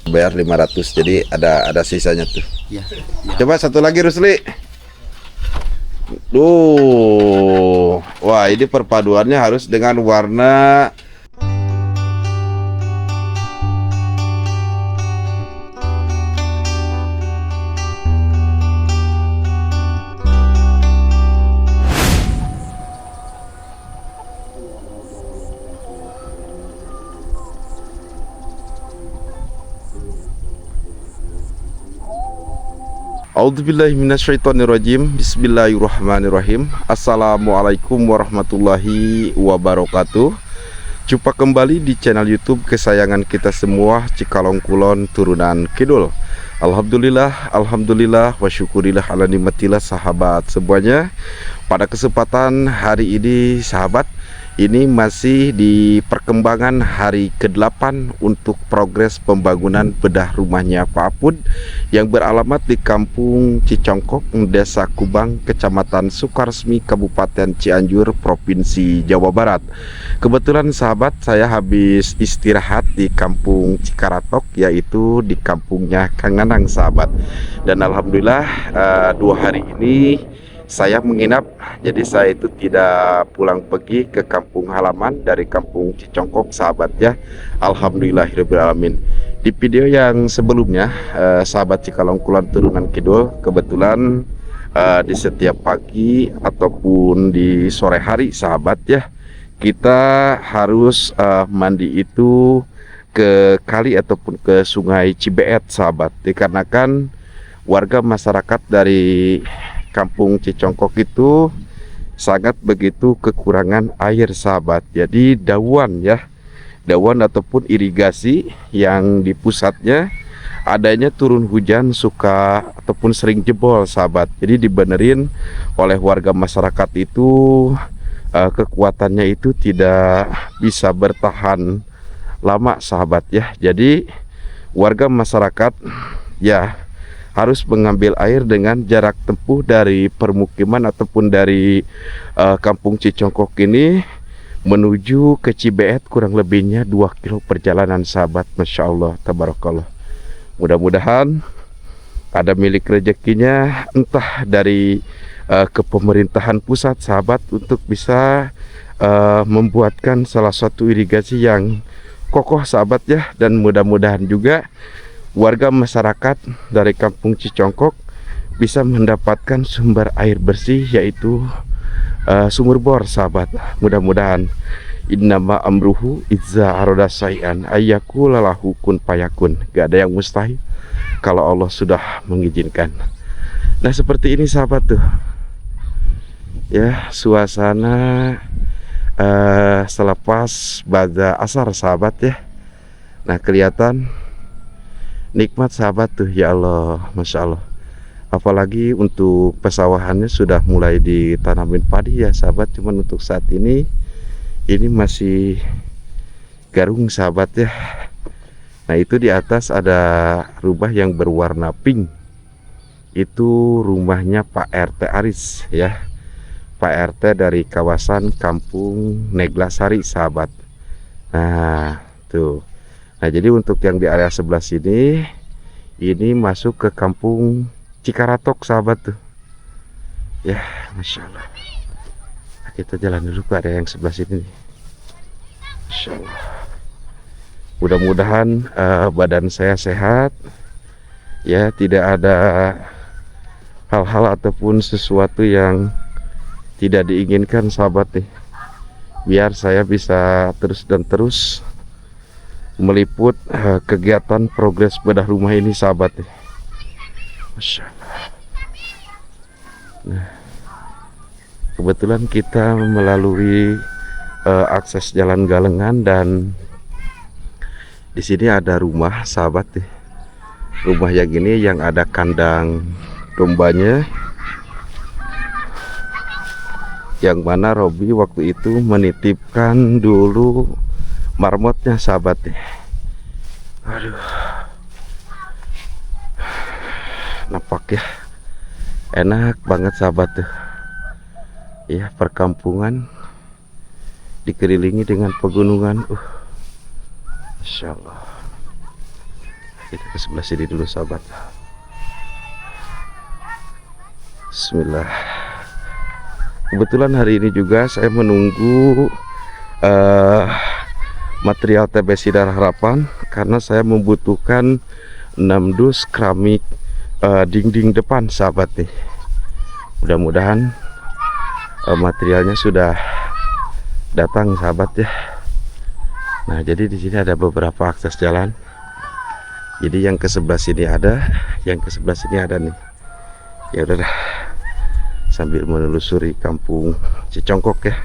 bayar 500, jadi ada sisanya tuh. Ya. Coba satu lagi Rusli. Duh, wah ini perpaduannya harus dengan warna. A'udzubillahiminasyaitonirrajim. Bismillahirrahmanirrahim. Assalamualaikum warahmatullahi wabarakatuh. Jumpa kembali di channel YouTube kesayangan kita semua, Cikalong Kulon Turunan Kidul. Alhamdulillah wa syukurillah ala nikmatillah sahabat semuanya. Pada kesempatan hari ini sahabat, ini masih di perkembangan hari ke-8 untuk progres pembangunan bedah rumahnya Pak Apud yang beralamat di Kampung Cicongkok, Desa Kubang, Kecamatan Sukaresmi, Kabupaten Cianjur, Provinsi Jawa Barat. Kebetulan sahabat, saya habis istirahat di Kampung Cikaratok, yaitu di kampungnya Kang Nanang sahabat. Dan alhamdulillah 2 hari ini saya menginap, jadi saya itu tidak pulang pergi ke kampung halaman dari Kampung Cicongkok sahabat ya. Alhamdulillahirrahmanirrahim. Di video yang sebelumnya sahabat Cikalong Kulon Turunan Kidul, kebetulan di setiap pagi ataupun di sore hari sahabat ya, kita harus mandi itu ke kali ataupun ke sungai Cibeet sahabat, dikarenakan warga masyarakat dari Kampung Cicongkok itu sangat begitu kekurangan air sahabat. Jadi dawan ya, dawan ataupun irigasi yang di pusatnya adanya turun hujan suka ataupun sering jebol sahabat. Jadi dibenerin oleh warga masyarakat itu, kekuatannya itu tidak bisa bertahan lama sahabat ya. Jadi warga masyarakat ya harus mengambil air dengan jarak tempuh dari permukiman ataupun dari Kampung Cicongkok ini menuju ke Cibeet, kurang lebihnya 2 kilo perjalanan sahabat. Masya Allah, tabarakallah. Mudah-mudahan ada milik rezekinya, entah dari kepemerintahan pusat sahabat, untuk bisa membuatkan salah satu irigasi yang kokoh sahabat ya. Dan mudah-mudahan juga warga masyarakat dari Kampung Cicongkok bisa mendapatkan sumber air bersih, yaitu sumur bor sahabat. Mudah-mudahan innama amruhu idza arada syai'an ayyakula lahu kun fayakun. Gak ada yang mustahil kalau Allah sudah mengizinkan. Nah seperti ini sahabat tuh ya, suasana selepas bada asar sahabat ya. Nah kelihatan nikmat sahabat tuh ya Allah, Masya Allah. Apalagi untuk pesawahannya sudah mulai ditanamin padi ya sahabat. Cuman untuk saat ini masih garung sahabat ya. Nah itu di atas ada rumah yang berwarna pink. Itu rumahnya Pak RT Aris ya, Pak RT dari kawasan Kampung Neglasari sahabat. Nah tuh. Nah jadi untuk yang di area sebelah sini, ini masuk ke Kampung Cikaratok sahabat tuh ya. Masya Allah. Nah, kita jalan dulu ke area yang sebelah sini nih. Masya Allah. Mudah-mudahan badan saya sehat ya, tidak ada hal-hal ataupun sesuatu yang tidak diinginkan sahabat nih, biar saya bisa terus dan terus meliput kegiatan progres bedah rumah ini sahabat. Masya Allah. Nah, kebetulan kita melalui akses jalan galengan, dan di sini ada rumah sahabat. Rumah yang ini yang ada kandang dombanya, yang mana Robi waktu itu menitipkan dulu marmotnya sahabat. Aduh, nampak ya, enak banget sahabat tuh ya. Perkampungan dikelilingi dengan pegunungan. Masya Allah. Kita ke sebelah sini dulu sahabat. Bismillah. Kebetulan hari ini juga saya menunggu material TBC Darah Harapan karena saya membutuhkan 6 dus keramik dinding depan sahabat nih. Mudah-mudahan materialnya sudah datang sahabat ya. Nah, jadi di sini ada beberapa akses jalan. Jadi yang ke sebelah sini ada, yang ke sebelah sini ada nih. Ya udah, sambil menelusuri kampung Cicongkok ya.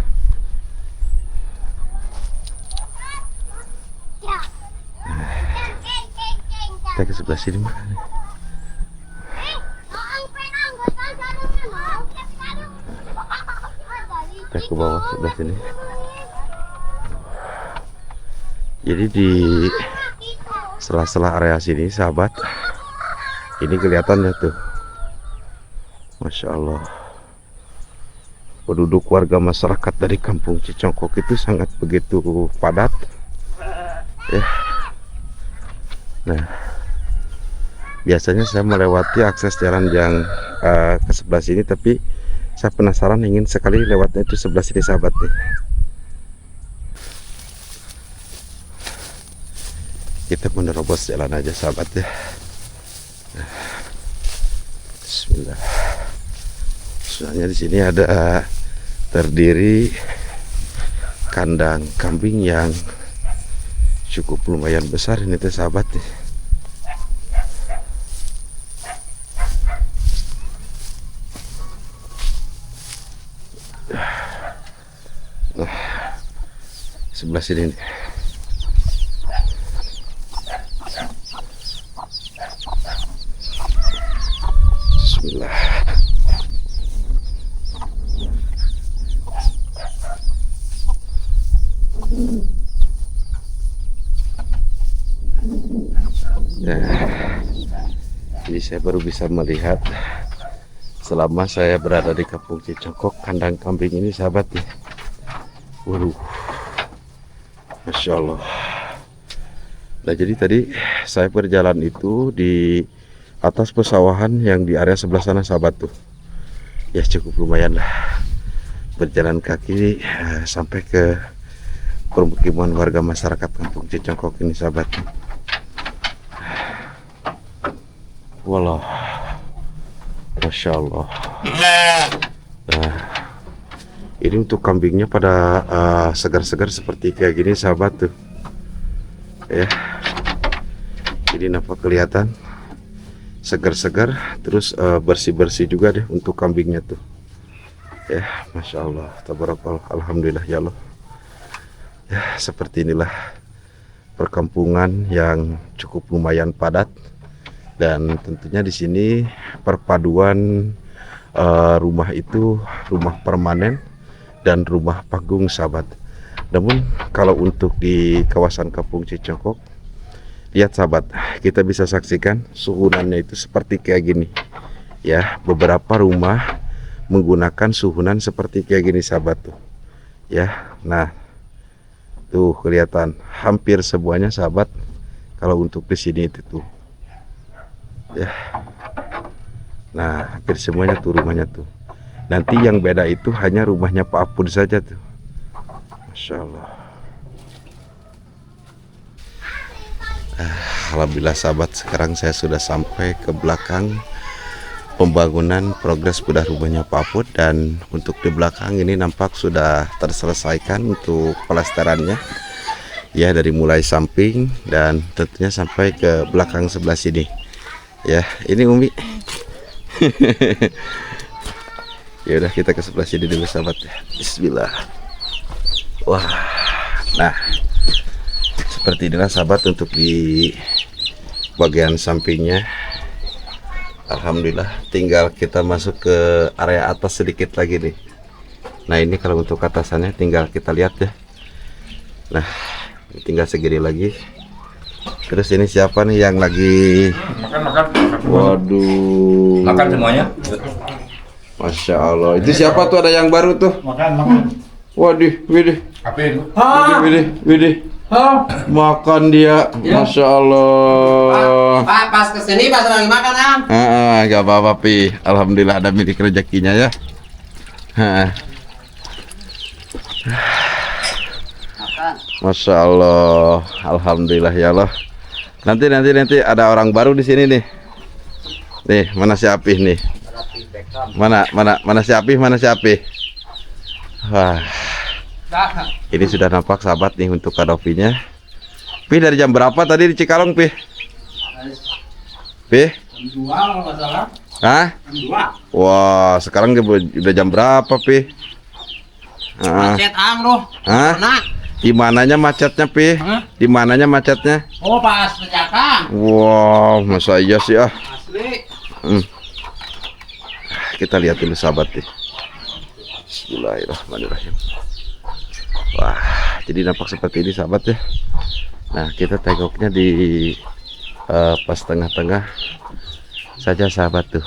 Kita ke sebelah sini mah. Kita ke bawah sebelah sini. Jadi di sela-sela area sini sahabat, ini kelihatannya tuh, Masya Allah, penduduk warga masyarakat dari kampung Cicongkok itu sangat begitu padat ya. Nah, biasanya saya melewati akses jalan yang ke sebelah sini, tapi saya penasaran ingin sekali lewatnya itu sebelah sini sahabat nih. Kita menerobos jalan aja sahabat ya. Bismillah. Soalnya di sini ada terdiri kandang kambing yang cukup lumayan besar ini tuh sahabat nih. Nah, sebelah sini nih. Bismillah. Nah, jadi saya baru bisa melihat selama saya berada di kampung Cicongkok kandang kambing ini sahabat ya. Waduh, Masya Allah. Nah, jadi tadi saya berjalan itu di atas pesawahan yang di area sebelah sana sahabat tuh. Ya cukup lumayan lah. Berjalan kaki sampai ke permukiman warga masyarakat kampung Cicongkok ini sahabat. Wallah, Masya Allah. Nah, ini untuk kambingnya pada segar-segar seperti kayak gini sahabat tuh. Ya, ini nampak kelihatan segar-segar, terus bersih-bersih juga deh untuk kambingnya tuh. Ya, Masya Allah, tabarakallah, alhamdulillah ya Allah. Ya, seperti inilah perkampungan yang cukup lumayan padat, dan tentunya di sini perpaduan rumah itu rumah permanen dan rumah panggung sahabat. Namun kalau untuk di kawasan kampung Cicongkok, lihat sahabat, kita bisa saksikan suhunannya itu seperti kayak gini ya. Beberapa rumah menggunakan suhunan seperti kayak gini sahabat tuh ya. Nah, tuh kelihatan hampir semuanya sahabat kalau untuk di sini itu tuh ya. Nah, hampir semuanya tuh rumahnya tuh. Nanti yang beda itu hanya rumahnya Pak Apun saja tuh. Masya Allah. Alhamdulillah sahabat, sekarang saya sudah sampai ke belakang pembangunan progres bedah rumahnya Pak Apun, dan untuk di belakang ini nampak sudah terselesaikan untuk pelestarannya ya, dari mulai samping dan tentunya sampai ke belakang sebelah sini ya. Ini Umi. Ya udah, kita ke sebelah sini dulu sahabat ya. Bismillah. Wah, nah seperti inilah sahabat untuk di bagian sampingnya. Alhamdulillah, tinggal kita masuk ke area atas sedikit lagi nih. Nah, ini kalau untuk atasannya tinggal kita lihat ya. Nah, tinggal segini lagi. Terus ini siapa nih yang lagi makan? Waduh, Makan semuanya. Masya Allah. Itu siapa tuh, ada yang baru tuh? Makan. Waduh, widih. Apa itu? Widih. Oh. Makan dia, Ya. Masya Allah. Pak, pas kesini pas lagi makan am. Gak apa-apa Pi. Alhamdulillah ada milik rezekinya ya. Makan. Masya Allah, Alhamdulillah ya Allah. Nanti ada orang baru di sini nih. Nih, mana si Apih nih? Mana si Apih? Mana si Apih? Wah, ini sudah nampak sahabat nih untuk kadopinya. Pi dari jam berapa tadi di Cikalong Pi? Pi? Jam 2 kalau nggak salah. Hah? Jam 2. Wah, sekarang udah jam berapa Pi? Macet am loh. Hah? Nah. Di mananya macetnya Pi? Hah? Di mananya macetnya? Oh pas penjakan. Wow, masa iya sih ah. Asli. Kita lihat dulu sahabat nih. Bismillahirrahmanirrahim. Wah, jadi nampak seperti ini sahabat ya. Nah, kita tengoknya di pas tengah-tengah saja sahabat tuh.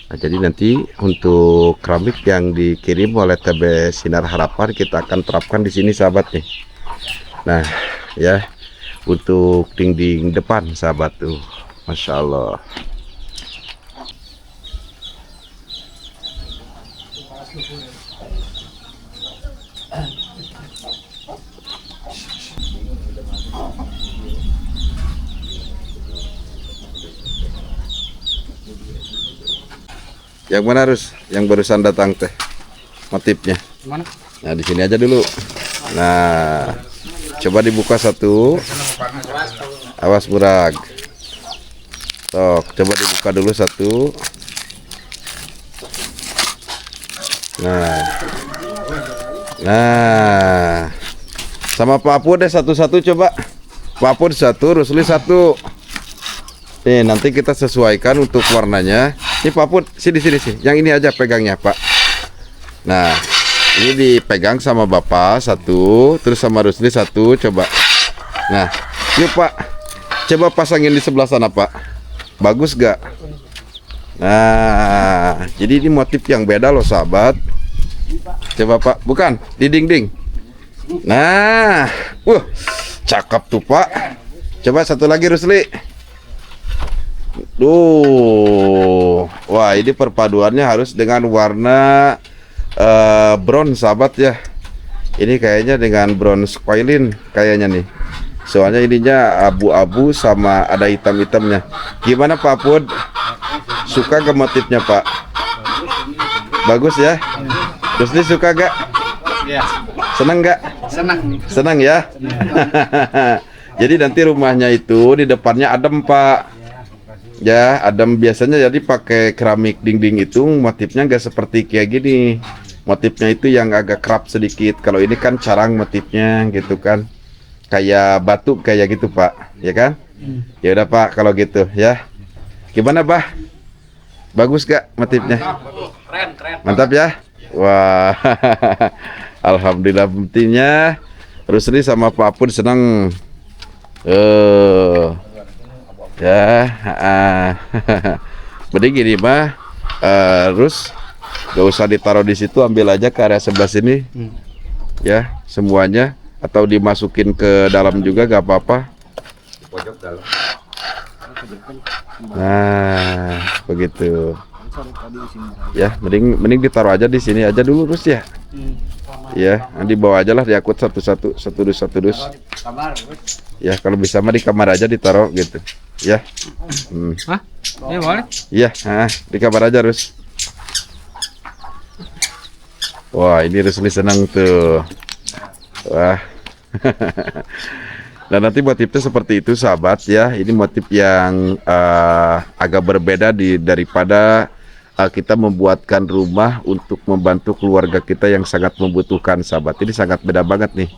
Nah, jadi nanti untuk keramik yang dikirim oleh TB Sinar Harapan kita akan terapkan di sini sahabat nih. Nah, ya untuk dinding depan sahabat tuh, Masya Allah. Yang mana harus? Yang barusan datang teh motifnya. Mana? Nah di sini aja dulu. Nah coba dibuka satu. Awas burag. Tok, coba dibuka dulu satu. Nah sama Pak Apud deh satu-satu coba. Pak Apud satu, Rusli satu. Nih nanti kita sesuaikan untuk warnanya. Ini Pak Put, sini. Yang ini aja pegangnya Pak. Nah, ini dipegang sama Bapak satu, terus sama Rusli satu, coba. Nah, yuk Pak, coba pasangin di sebelah sana Pak. Bagus gak? Nah, jadi ini motif yang beda loh sahabat. Coba Pak, bukan di dinding. Nah, cakep tuh Pak. Coba satu lagi Rusli. Wah ini perpaduannya harus dengan warna brown sahabat ya. Ini kayaknya dengan brown squalene kayaknya nih. Soalnya ininya abu-abu sama ada hitam-hitamnya. Gimana Pak Pud? Suka gak motifnya Pak? Bagus ya? Terus ini suka gak? Ya. Seneng gak? Senang. Senang ya? Jadi nanti rumahnya itu di depannya adem Pak. Ya, adem biasanya jadi pakai keramik dinding itu motifnya nggak seperti kayak gini. Motifnya itu yang agak kerap sedikit. Kalau ini kan carang motifnya gitu kan. Kayak batu kayak gitu, Pak. Ya kan? Ya udah Pak kalau gitu ya. Gimana, Bah? Bagus gak motifnya? Keren. Mantap ya? Wah. Alhamdulillah motifnya. Rusli sama Pak Apud senang. Ya, mending gini mah, terus gak usah ditaruh di situ, ambil aja ke area sebelah sini, ya semuanya, atau dimasukin ke dalam juga gak apa-apa. Nah, begitu. Ya, mending ditaruh aja di sini aja dulu terus ya. Ya, nanti bawa aja lah diangkut satu dus. Ya, kalau bisa mah di kamar aja ditaruh gitu. Ya. Hah? Ya boleh. Iya, di kamar aja Rus. Wah, ini Rusli senang tuh. Wah. Dan nanti motifnya seperti itu sahabat ya. Ini motif yang agak berbeda daripada kita membuatkan rumah untuk membantu keluarga kita yang sangat membutuhkan sahabat. Ini sangat beda banget nih.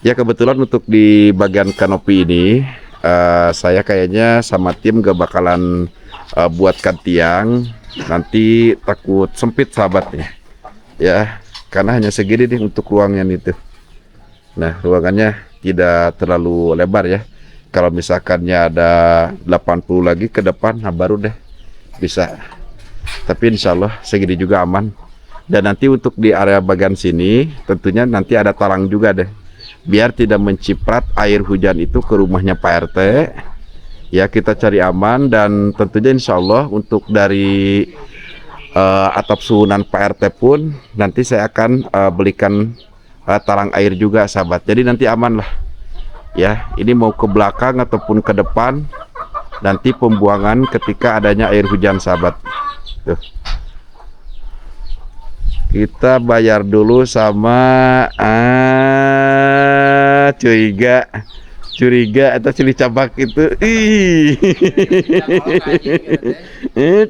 Ya kebetulan untuk di bagian kanopi ini saya kayaknya sama tim gak bakalan buatkan tiang. Nanti takut sempit sahabatnya. Ya karena hanya segini nih untuk ruangnya itu. Nah ruangannya tidak terlalu lebar ya. Kalau misalkannya ada 80 lagi ke depan, nah baru deh bisa. Tapi insya Allah segini juga aman. Dan nanti untuk di area bagian sini tentunya nanti ada talang juga deh. biar tidak menciprat air hujan itu ke rumahnya Pak RT. Ya, kita cari aman, dan tentunya insya Allah untuk dari atap suhunan Pak RT pun nanti saya akan belikan talang air juga sahabat. Jadi nanti aman lah. Ya, ini mau ke belakang ataupun ke depan, nanti pembuangan ketika adanya air hujan sahabat. Tuh. Kita bayar dulu sama curiga atau cili cabak itu.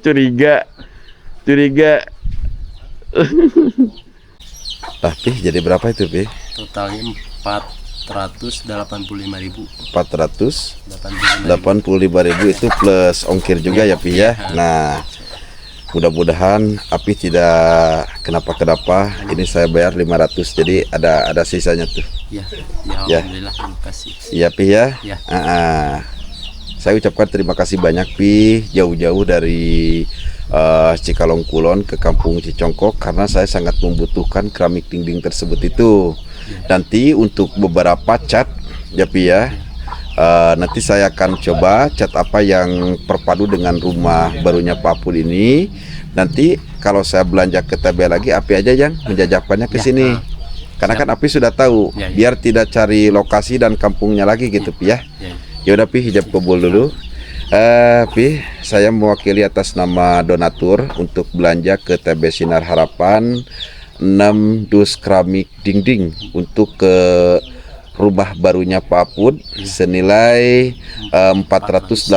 Curiga. Tapi jadi berapa itu, Pi? Totalnya 485.000. 485.000 itu plus ongkir juga ya, Pi ya. Nah, mudah-mudahan Api tidak kenapa-kenapa. Ini saya bayar 500, jadi ada sisanya tuh. Ya, Ya. alhamdulillah, terima kasih. Iya, Pi ya. Ya. Saya ucapkan terima kasih banyak, Pi, jauh-jauh dari Cikalong Kulon ke Kampung Cicongkok, karena saya sangat membutuhkan keramik dinding tersebut itu. Nanti untuk beberapa cat ya, Pi ya. Nanti saya akan coba cat apa yang perpadu dengan rumah barunya Pak Pul ini. Nanti kalau saya belanja ke TB lagi, Api aja yang menjajakannya ke sini. Karena kan Api sudah tahu, biar tidak cari lokasi dan kampungnya lagi gitu, Pi ya. Ya udah, Pi, hijab kabul dulu. Pi, saya mewakili atas nama donatur untuk belanja ke TB Sinar Harapan 6 dus keramik dinding untuk ke rumah barunya Pak Pud senilai 485.000,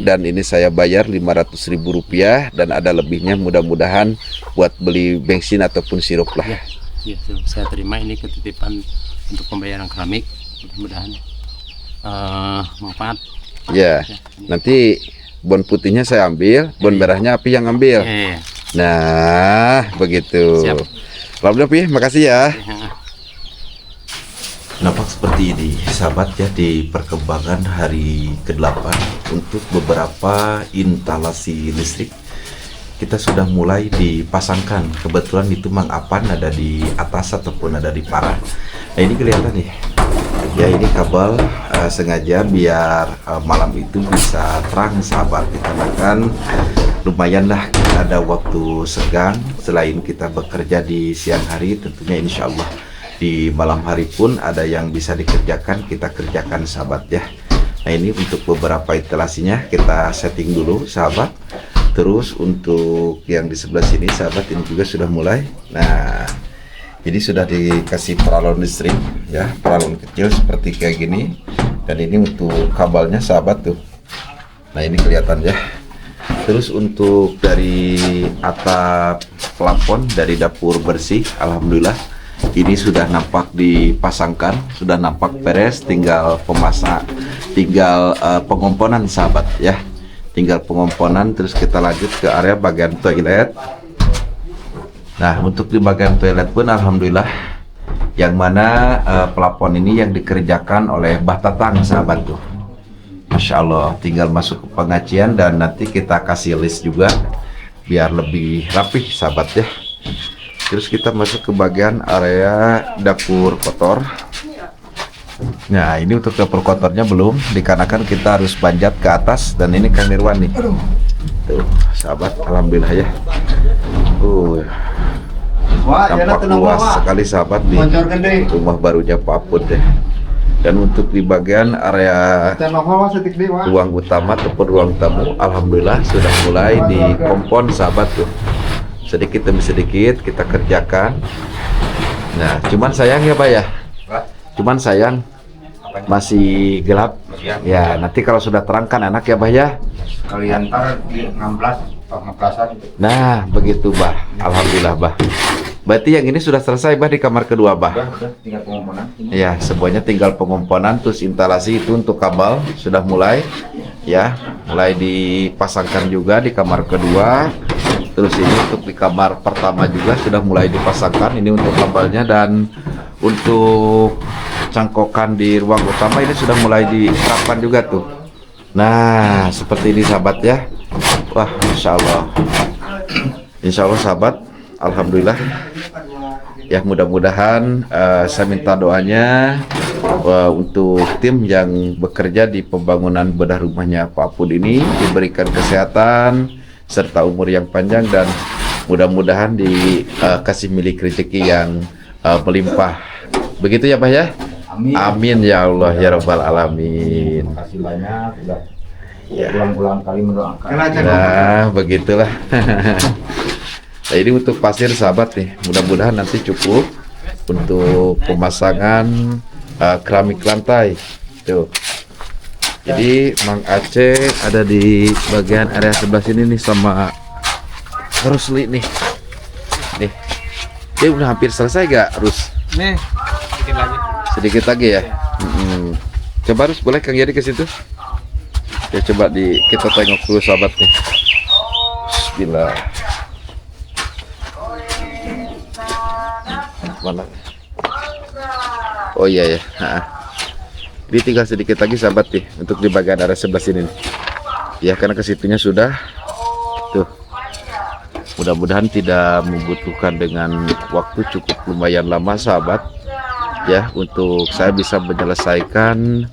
dan ini saya bayar 500.000 rupiah, dan ada lebihnya mudah-mudahan buat beli bensin ataupun sirup lah. Ya, saya terima ini ketitipan untuk pembayaran keramik, mudah-mudahan manfaat. Ya, nanti bon putihnya saya ambil, bon merahnya Api yang ambil. Ya. Nah, begitu. Siap. Alhamdulillah, Pi, makasih ya. Nampak seperti ini sahabat ya, di perkembangan hari ke-8 untuk beberapa instalasi listrik kita sudah mulai dipasangkan. Kebetulan itu Mang Apan ada di atas ataupun ada di parah. Nah, ini kelihatan nih ya, ini kabel sengaja biar malam itu bisa terang sahabat, dikarenakan lumayan lah kita ada waktu senggang. Selain kita bekerja di siang hari, tentunya insya Allah di malam hari pun ada yang bisa dikerjakan, kita kerjakan sahabat ya. Nah, ini untuk beberapa instalasinya kita setting dulu sahabat. Terus untuk yang di sebelah sini sahabat, ini juga sudah mulai. Nah, jadi sudah dikasih paralon listrik ya, paralon kecil seperti kayak gini. Dan ini untuk kabelnya sahabat tuh. Nah, ini kelihatan ya. Terus untuk dari atap plafon dari dapur bersih, alhamdulillah ini sudah nampak dipasangkan, sudah nampak beres, tinggal pengomponan sahabat ya. Tinggal pengomponan, terus kita lanjut ke area bagian toilet. Nah, untuk di bagian toilet pun alhamdulillah yang mana plafon ini yang dikerjakan oleh Mbah Tatang sahabat tuh. Masya Allah, tinggal masuk ke pengacian dan nanti kita kasih list juga biar lebih rapih sahabat ya. Terus kita masuk ke bagian area dapur kotor. Nah, ini untuk dapur kotornya belum, dikarenakan kita harus panjat ke atas, dan ini Kang Nirwan nih. Tuh, sahabat, alhamdulillah ya. Tampak luas sekali sahabat di rumah barunya Pak Pud deh. Dan untuk di bagian area ruang utama ataupun ruang tamu, alhamdulillah sudah mulai dikompon sahabat tuh. Sedikit demi sedikit kita kerjakan. Nah, cuman sayang ya Pak ya, cuman sayang masih gelap ya. Nanti kalau sudah terang kan enak ya Bah ya. Kalian ntar di 16-an. Nah, begitu Bah. Alhamdulillah Bah. Berarti yang ini sudah selesai Bah di kamar kedua Bah. Udah tinggal pengomponan. Ya, semuanya tinggal pengomponan, terus instalasi itu untuk kabel sudah mulai ya, mulai dipasangkan juga di kamar kedua. Terus ini untuk di kamar pertama juga sudah mulai dipasangkan, ini untuk kabelnya, dan untuk cangkokan di ruang utama ini sudah mulai diterapkan juga tuh. Nah, seperti ini sahabat ya. Wah, Insya Allah sahabat, alhamdulillah Ya mudah-mudahan saya minta doanya untuk tim yang bekerja di pembangunan bedah rumahnya Pak Apud ini diberikan kesehatan serta umur yang panjang dan mudah-mudahan dikasih milik rezeki yang melimpah. Begitu ya Pak ya? Amin. Amin ya Allah ya Rabbal Alamin. Terima kasih banyak sudah Ya. ulang-ulang kali mendoakan. Nah, begitulah. Nah, ini untuk pasir sahabat nih. Mudah-mudahan nanti cukup untuk pemasangan keramik lantai. Tuh. Jadi Mang Aceh ada di bagian area sebelah sini nih sama Rusli nih. Nih. Dia udah hampir selesai gak, Rus? Nih, sedikit lagi. Sedikit lagi ya. Coba Rus, boleh Kang Yadi ke situ? Ya coba kita tengok dulu sahabat nih. Bismillah. Mana? Oh iya ya. Ini tinggal sedikit lagi sahabat nih untuk di bagian area sebelah sini nih. Ya karena kesitunya sudah. Tuh. Mudah-mudahan tidak membutuhkan dengan waktu cukup lumayan lama sahabat. Ya untuk saya bisa menyelesaikan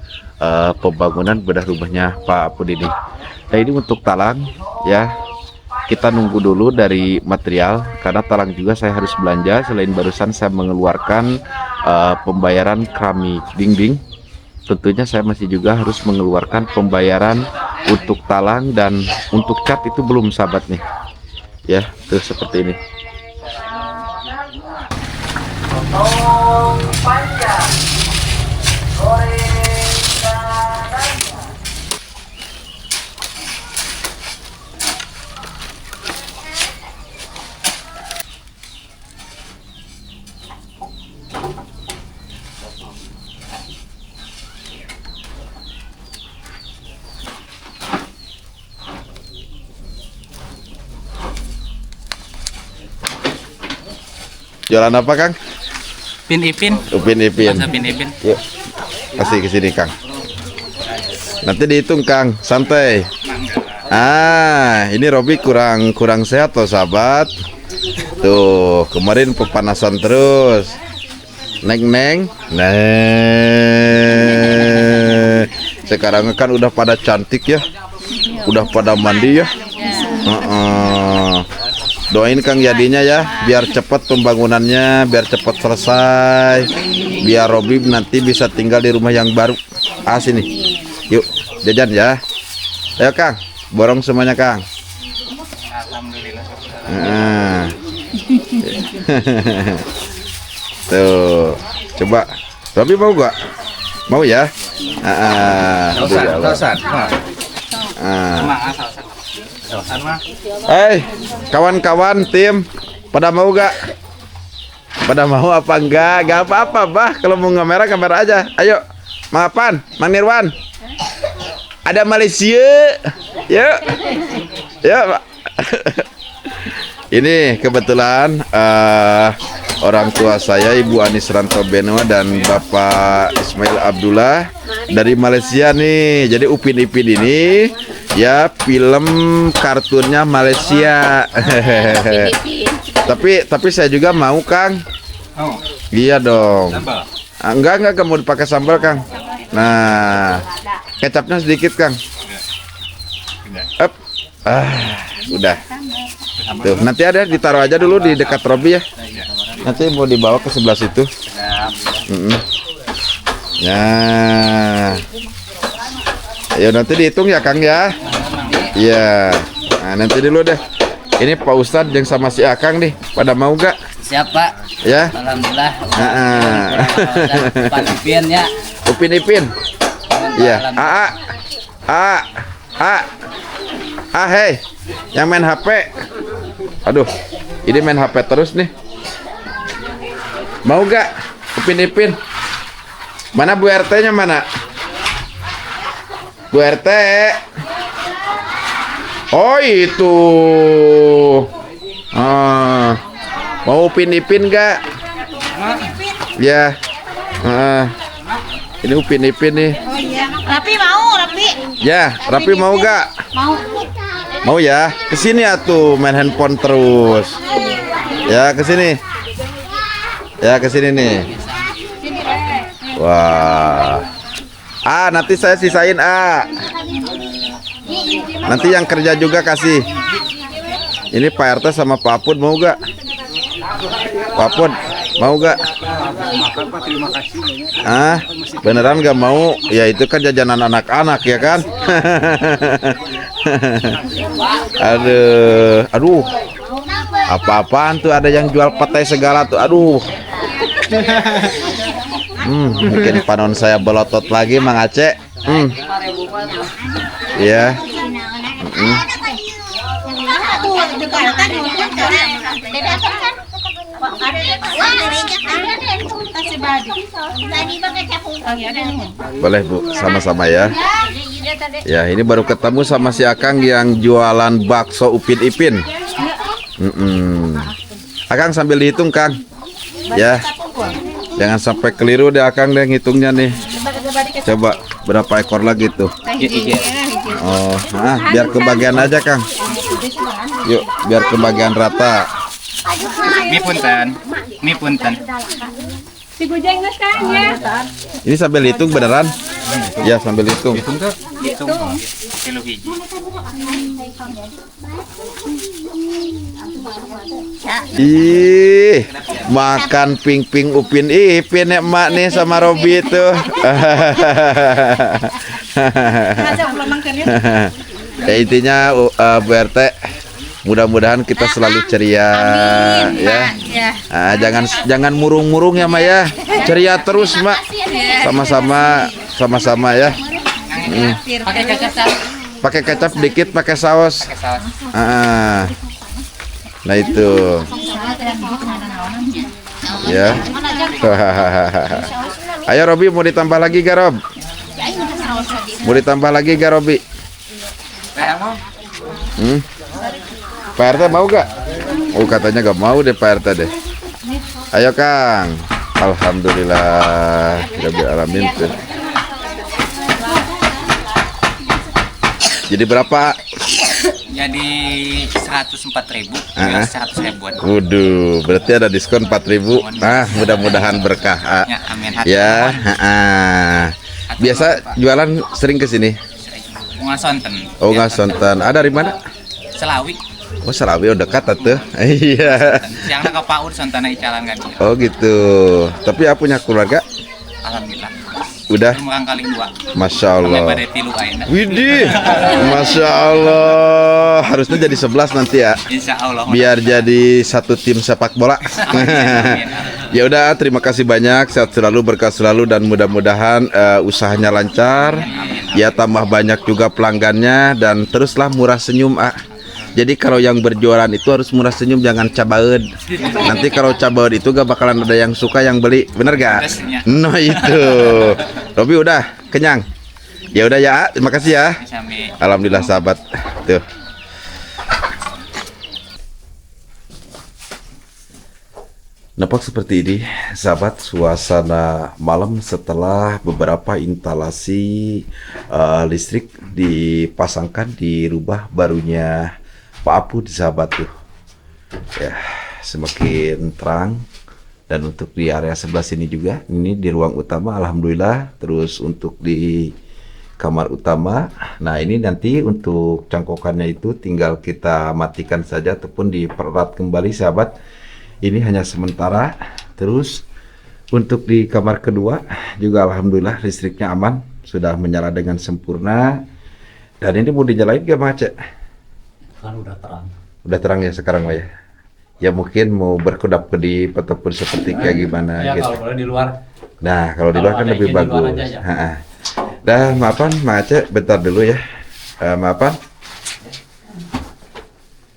pembangunan bedah rumahnya Pak Apud ini. Nah ini untuk talang ya. Kita nunggu dulu dari material karena talang juga saya harus belanja. Selain barusan saya mengeluarkan pembayaran keramik dinding, tentunya saya masih juga harus mengeluarkan pembayaran untuk talang dan untuk cat itu belum sahabat nih. Ya, tuh seperti ini. Jualan apa Kang? Pin Ipin. Upin Ipin. Masa Pin Ipin. Yuk, kasih ke sini Kang. Nanti dihitung Kang, santai. Ini Robi kurang sehat loh sahabat. Tuh kemarin pepanasan terus. Neng. Sekarang kan udah pada cantik ya, udah pada mandi ya. Doain Kang Yadinya ya, biar cepat pembangunannya, biar cepat selesai, biar Robi nanti bisa tinggal di rumah yang baru. Sini, yuk jajan ya. Ayo Kang, borong semuanya Kang. Tuh, coba. Robi mau gak? Mau ya? Kawan-kawan tim, pada mau gak? Pada mau apa enggak? Gak apa-apa bah, kalau mau kamera aja. Ayo, maafan, Mang Nirwan. Ada Malaysia, yuk, Pak. Ini kebetulan orang tua saya Ibu Anis Ranto Benoa dan Bapak Ismail Abdullah dari Malaysia nih. Jadi Upin Ipin ini ya film kartunnya Malaysia. tapi saya juga mau Kang. Oh. Iya dong. Sambal. Enggak mau dipakai sambal Kang. Nah, kecapnya sedikit Kang. Up. Udah. Tuh, nanti ada ditaruh aja dulu di dekat Robi ya. Nanti mau dibawa ke sebelah situ. Ya. Ayo nanti dihitung ya Kang ya. Iya. Nah, nanti dulu deh. Ini Pak Ustadz yang sama si Akang nih. Pada mau gak? Siap Pak. Ya. Alhamdulillah. Upin Ipin ya. Upin Ipin. Iya. Hei, yang main HP. Aduh, ini main HP terus nih. Mau gak? Upin Ipin. Mana Bu RT-nya mana? Bu RT. Oh itu. Mau Upin Ipin gak? Ya. Ini Upin Ipin nih. Oh iya. Rapi mau, Rapi. Ya, Rapi mau gak? Mau. Mau ya? Kesini atuh main handphone terus. Ya kesini. Ya ke sini nih. Wah. Nanti saya sisain Nanti yang kerja juga kasih. Ini Pak RT sama Pak Apun mau gak? Pak Apun mau gak? Beneran gak mau? Ya itu kan jajanan anak-anak ya kan? Aduh. Apa-apaan tuh, ada yang jual petai segala tuh. Aduh. Mungkin panon saya belotot lagi Mang Aceh. Ya. Boleh Bu, sama-sama ya. Ya, ini baru ketemu sama si Akang yang jualan bakso Upin Ipin. Akang sambil dihitung Kang. Ya. Jangan sampai keliru deh Akang deh ngitungnya nih. Coba berapa ekor lagi tuh? Oh, biar kebagian aja Kang. Yuk, biar kebagian rata. Mi punten. Si Bujang Kang ya. Ini sambil hitung beneran? Ya, sambil hitung. Hitung kilo hiji. Ih, makan ping-ping Upin Ipin ya emak nih sama Robi itu. Ya intinya Bu RT, mudah-mudahan kita selalu ceria. Amin, ya. Jangan murung-murung ya Mak ya. Ceria terus Mak. Sama-sama ya. Pakai kacang. Pakai kecap dikit, pakai saus. Nah itu. Ya. Ayo Robi, mau ditambah lagi gak Rob? Mau ditambah lagi gak Robi? Pak RT mau gak? Oh katanya gak mau deh Pak RT deh. Ayo Kang. Alhamdulillah. Rabbil alamin tuh. Jadi berapa? Jadi 104.000, 100 ribuan. Waduh, berarti ada diskon 4.000. Mudah-mudahan berkah. Ya, amin. Ya, biasa jualan sering ke sini. Ngasonten. Oh, Ngasonten. Ada di mana? Selawi. Oh, Selawi udah dekat tuh. Iya. Siangnya ke PAUD sontana icalan kan. Oh, gitu. Tapi ya punya keluarga? Alhamdulillah. Udah. Kurang kali 2. Masya Allah. Pada tilu aina. Widih, Masya Allah. Harusnya jadi 11 nanti ya. Insya Allah. Biar jadi satu tim sepak bola. Ya udah, terima kasih banyak. Sehat selalu, berkah selalu, dan mudah-mudahan usahanya lancar. Ya, tambah banyak juga pelanggannya, dan teruslah murah senyum. Jadi kalau yang berjualan itu harus murah senyum, jangan cabaud. Nanti kalau cabaud itu gak bakalan ada yang suka yang beli, bener gak? No itu. Robi udah kenyang. Ya udah ya, terima kasih ya. Alhamdulillah sahabat. Tuh. Nampak seperti ini, sahabat, suasana malam setelah beberapa instalasi listrik dipasangkan di rumah barunya Pak Apu di sahabat tuh. Ya, semakin terang. Dan untuk di area sebelah sini juga, ini di ruang utama, alhamdulillah. Terus untuk di kamar utama, nah ini nanti untuk cangkokannya itu tinggal kita matikan saja ataupun dipererat kembali sahabat. Ini hanya sementara. Terus untuk di kamar kedua juga alhamdulillah listriknya aman, sudah menyala dengan sempurna. Dan ini mau dinyalain gak Mak Aceh? Kan udah terang. Udah terang ya sekarang Mak ya? Ya mungkin mau berkedap-kedip ataupun seperti kayak gimana Ya gitu. kalau boleh di luar. Nah kalau di luar kan lebih bagus. Dah maafan Mak Aceh bentar dulu ya. Maafan.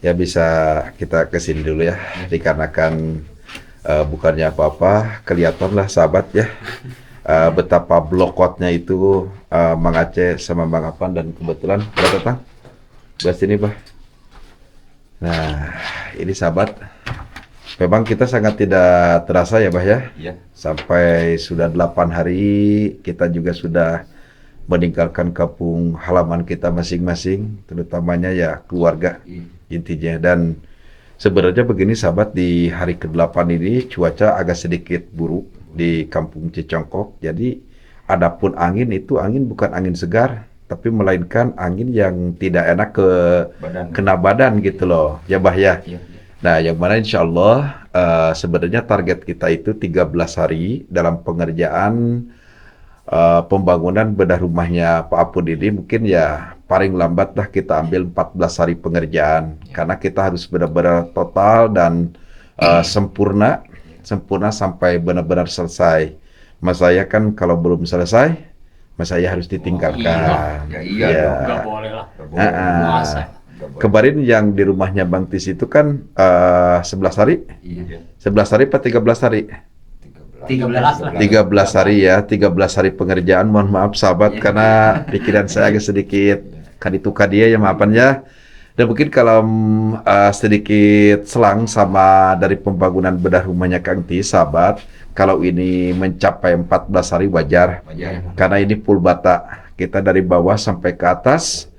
Ya bisa kita kesini dulu ya. Dikarenakan bukannya apa-apa, kelihatanlah sahabat ya. Betapa blokotnya itu Mang Aceh sama Bang Apan, dan kebetulan udah datang. Belah sini Bah. Nah ini sahabat, memang kita sangat tidak terasa ya Bah ya. Iya. Sampai sudah 8 hari kita juga sudah meninggalkan kampung halaman kita masing-masing, terutamanya ya keluarga intinya. Dan Sebenarnya begini sahabat, di hari ke-8 ini cuaca agak sedikit buruk di Kampung Cicongkok. Jadi adapun angin itu angin bukan angin segar, tapi melainkan angin yang tidak enak kena badan gitu loh. Ya Bah ya. Nah, yang mana insya Allah sebenarnya target kita itu 13 hari dalam pengerjaan pembangunan bedah rumahnya Pak Apun ini. Mungkin ya paling lambat lah kita ambil 14 hari pengerjaan, karena kita harus benar-benar total dan sempurna sampai benar-benar selesai. Mas saya kan kalau belum selesai, mas saya harus ditinggalkan. Iya. Nggak boleh lah. Masa. Kemarin yang di rumahnya Bang Tis itu kan 11 hari? Iya. 11 hari apa 13 hari? 13 lah. 13 hari ya, 13 hari pengerjaan. Mohon maaf sahabat karena pikiran saya agak sedikit kadituka dia ya, maafan ya. Dan mungkin kalau sedikit selang sama dari pembangunan bedah rumahnya Kang Tis sahabat, kalau ini mencapai 14 hari wajar. Karena ini full bata. Kita dari bawah sampai ke atas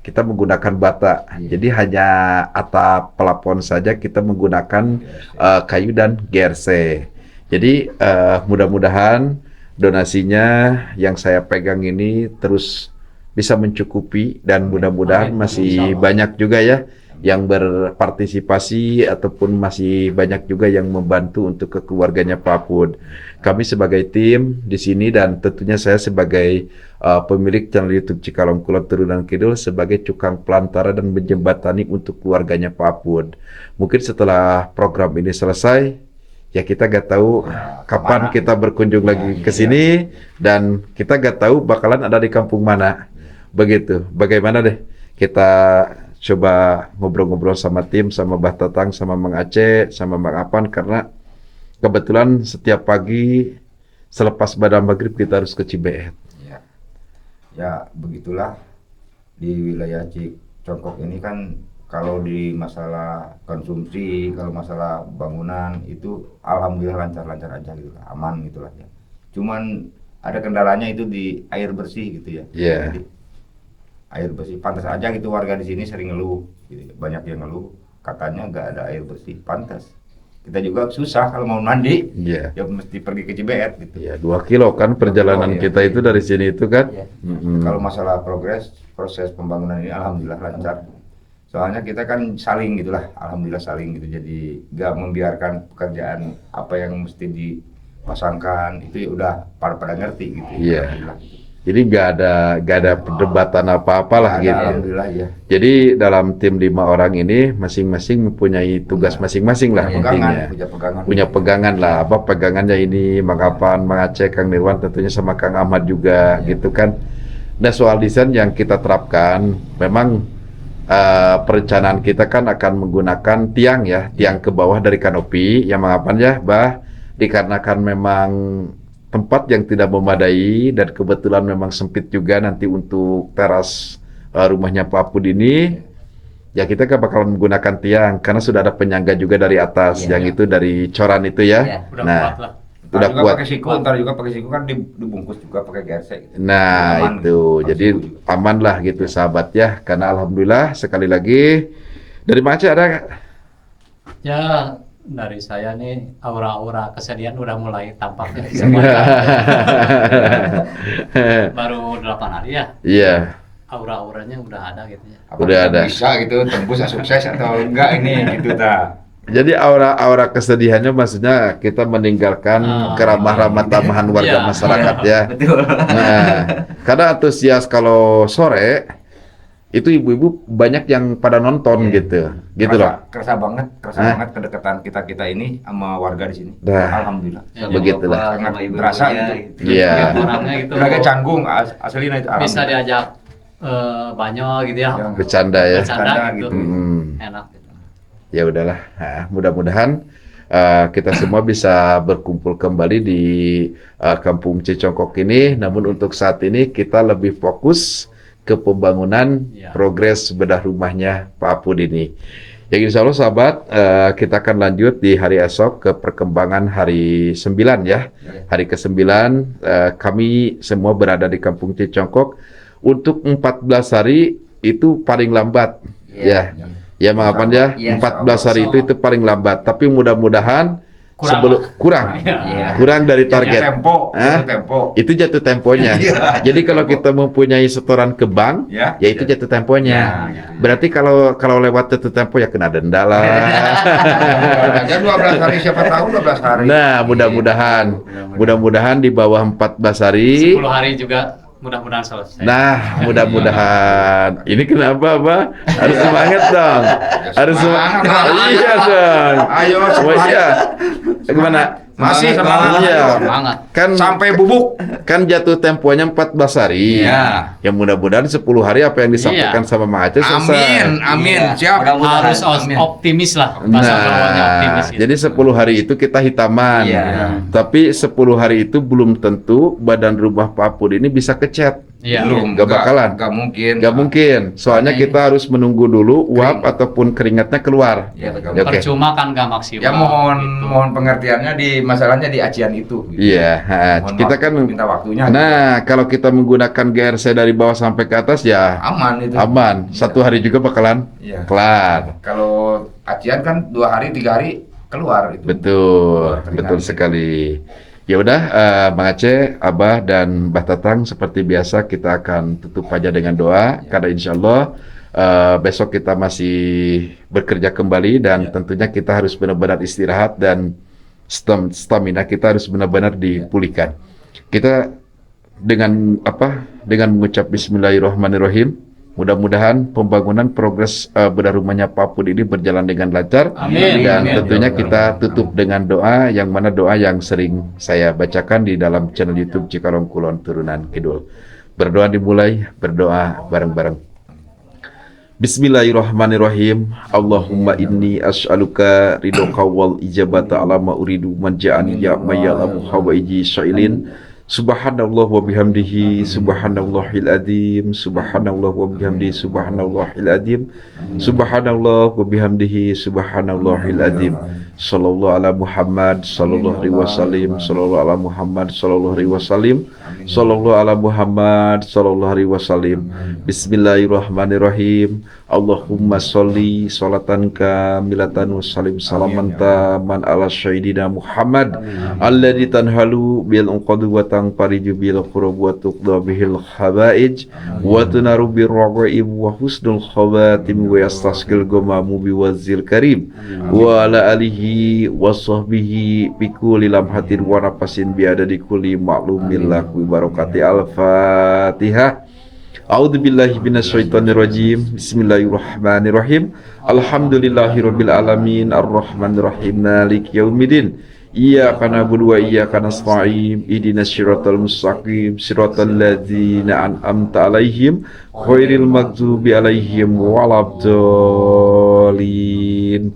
kita menggunakan bata. Jadi hanya atap pelapon saja kita menggunakan kayu dan GRC. Jadi mudah-mudahan donasinya yang saya pegang ini terus bisa mencukupi, dan mudah-mudahan masih banyak juga ya yang berpartisipasi ataupun masih banyak juga yang membantu untuk keluarganya Pak Apun. Kami sebagai tim di sini dan tentunya saya sebagai pemilik channel YouTube Cikalong Kulon Turunan Kidul sebagai tukang pelantara dan menjembatani untuk keluarganya Pak Apun. Mungkin setelah program ini selesai, ya kita gak tahu kapan kita berkunjung lagi ke sini, dan kita gak tahu bakalan ada di kampung mana. Begitu. Bagaimana deh kita coba ngobrol-ngobrol sama tim, sama Bah Tatang, sama Mang Aceh, sama Mang Apan, karena kebetulan setiap pagi selepas pada maghrib kita harus ke Cibeet. Ya begitulah di wilayah Cicongkok ini kan, kalau di masalah konsumsi, kalau masalah bangunan itu alhamdulillah lancar-lancar aja gitu, aman gitulah ya. Cuman ada kendalanya itu di air bersih gitu ya. Jadi, air bersih pantas aja gitu, warga di sini sering ngeluh gitu. Banyak yang ngeluh katanya nggak ada air bersih. Pantas kita juga susah kalau mau mandi, ya mesti pergi ke Cibeet gitu. 2 kilo kan perjalanan kita itu dari sini itu kan. Kalau masalah proses pembangunan ini alhamdulillah lancar. Soalnya kita kan saling gitulah, alhamdulillah saling gitu. Jadi nggak membiarkan pekerjaan apa yang mesti dipasangkan itu ya udah pada ngerti gitu. Alhamdulillah. Jadi nggak ada perdebatan apa-apalah gitu. Alhamdulillah ya. Jadi dalam tim 5 orang ini masing-masing mempunyai tugas masing-masing lah intinya. Punya pegangan lah. Apa pegangannya ini Mang Apan, Mang Aceh, Kang Nirwan, tentunya sama Kang Ahmad juga gitu kan. Nah, soal desain yang kita terapkan memang perencanaan kita kan akan menggunakan tiang ya, tiang ke bawah dari kanopi yang Mang Apan ya, Bah, dikarenakan memang tempat yang tidak memadai dan kebetulan memang sempit juga nanti untuk teras rumahnya Pak Apun ini, ya kita kan bakalan menggunakan tiang karena sudah ada penyangga juga dari atas yang itu dari coran itu ya. Udah kuat lah. Udah kuat. Ntar juga pakai siku kan dibungkus juga pakai GRC gitu. Nah aman, itu jadi aman lah gitu sahabat ya, karena alhamdulillah sekali lagi dari Aceh ada Ya dari saya nih aura-aura kesedihan udah mulai tampak ya. Baru 8 hari ya. Iya. Aura-auranya udah ada gitu ya. Apa Udah ada. bisa gitu tembus sukses atau enggak ini gitu ta. Jadi aura kesedihannya maksudnya kita meninggalkan keramah-ramah tamahan warga masyarakat ya. Betul. Nah, karena antusias kalau sore itu ibu-ibu banyak yang pada nonton gitu loh. Kerasa banget kedekatan kita ini sama warga di sini. Nah, alhamdulillah. Ya, begitulah. Sangat berasa gitu. Iya. Orangnya gitu. Udah canggung aslinya itu. Bisa diajak banyak gitu ya. Bercanda ya. Bercanda gitu. Enak gitu. Ya udahlah. Nah, mudah-mudahan kita semua bisa berkumpul kembali di Kampung Cicongkok ini. Namun untuk saat ini kita lebih fokus ke pembangunan progres bedah rumahnya Pak Apun ini. Ya insya Allah sahabat, kita akan lanjut di hari esok ke perkembangan hari 9 ya. Hari ke-9 kami semua berada di Kampung Cicongkok untuk 14 hari itu paling lambat ya. Ya maafan ya, Iya, 14 hari itu paling lambat. Tapi mudah-mudahan kurang Iya. kurang dari Jatuh target. tempo, Hah? jatuh tempo. Itu jatuh temponya. Iya, Jadi kalau kita mempunyai setoran ke bank, Ya. ya itu jatuh temponya. Ya, gitu. Berarti kalau lewat jatuh tempo ya kena denda lah. Dan 12 hari, siapa tahu 12 hari. Nah, mudah-mudahan di bawah 14 hari. 10 hari juga mudah-mudahan selesai. Nah, mudah-mudahan. Ini kenapa, Pak? Harus semangat dong. Harus semangat. Iya dong. Ayo, Oh, semangat. iya. Gimana? Masih semangat. Iya. Semangat. Kan Sampai bubuk. kan jatuh temponya 14 hari. Iya. Ya mudah-mudahan 10 hari apa yang disampaikan sama Mang Aceh selesai. Amin. Siap. Harus optimis lah. Bahasa Jawanya optimis. Nah, jadi 10 hari itu kita hitaman. Iya. Tapi 10 hari itu belum tentu badan rumah Pak Apud ini bisa kecat. Iya. Belum. Nggak bakalan. Nggak mungkin. Nggak mungkin. Soalnya kita harus menunggu dulu uap ataupun keringatnya keluar. Ya, Ya, oke. Percuma kan nggak maksimal. Ya mohon Gitu. pengertiannya di masalahnya di acian itu. Gitu. Iya, Mohon kita maaf, kan minta waktunya. nah, kalau kita menggunakan GRC dari bawah sampai ke atas ya Aman itu. aman. 1 hari juga bakalan Iya. kelar. Kalau acian kan 2 hari 3 hari keluar itu. Betul, Keluar betul keringat. sekali. Ya udah, Bang Aceh, Abah dan Mbah Tatang seperti biasa kita akan tutup aja dengan doa karena insya Allah besok kita masih bekerja kembali dan tentunya kita harus benar-benar istirahat dan stamina kita harus benar-benar dipulihkan. Kita dengan dengan mengucap Bismillahirrahmanirrahim. Mudah-mudahan pembangunan progres bedah rumahnya Pak Apud ini berjalan dengan lancar. Amin. Dan Amin. tentunya kita tutup dengan doa yang mana doa yang sering saya bacakan di dalam channel YouTube Cikalong Kulon Turunan Kidul. Berdoa dimulai, berdoa bareng-bareng. Bismillahirrahmanirrahim. Allahumma inni as'aluka ridhoka wal ijabata ala ma uridu man ja'ani ya mayyalamu hawaiji syailin. Subhanallah wa bihamdihi subhanallahil azim subhanallah wa bihamdihi subhanallahil azim subhanallah wa bihamdihi subhanallahil azim. Sallallahu ala Muhammad sallallahu alaihi wasallam sallallahu ala Muhammad sallallahu alaihi wasallam sallallahu ala Muhammad sallallahu alaihi wasallam. Bismillahirrahmanirrahim. Allahumma sholli sholatan kamilatan wa salim salaman taman ala sayyidina Muhammad alladzi tanhalu bil unqadu wa tanfariju bil qurub wa tuqda bihil habaij wa tunaru bir raghaib wa husnul khawatim wa yastasqil gamamu bi wazil karim wa ala alihi wa sahbihi bi kulli lamhatin wa nafasin bi adadi kulli ma'lumin lahu barakati al-Fatihah. A'udzubillahi minasyaitonirrajim. Bismillahirrahmanirrahim. Alhamdulillahirabbil alamin arrahmanirrahim maliki yaumiddin. Iyyaka na'budu wa iyyaka nasta'in. Ihdinas siratal mustaqim siratal ladzina an'amta 'alaihim ghairil maghdubi 'alaihim waladdallin.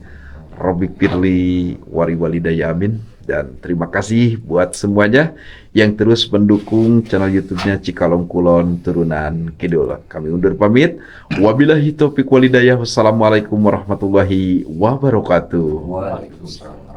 Rabbighfirli wa liwalidayya amin. Dan terima kasih buat semuanya yang terus mendukung channel YouTube-nya Cikalong Kulon Turunan Kidul. Kami undur pamit. Wabillahi taufiq walhidayah. Wassalamualaikum warahmatullahi wabarakatuh. Waalaikumsalam.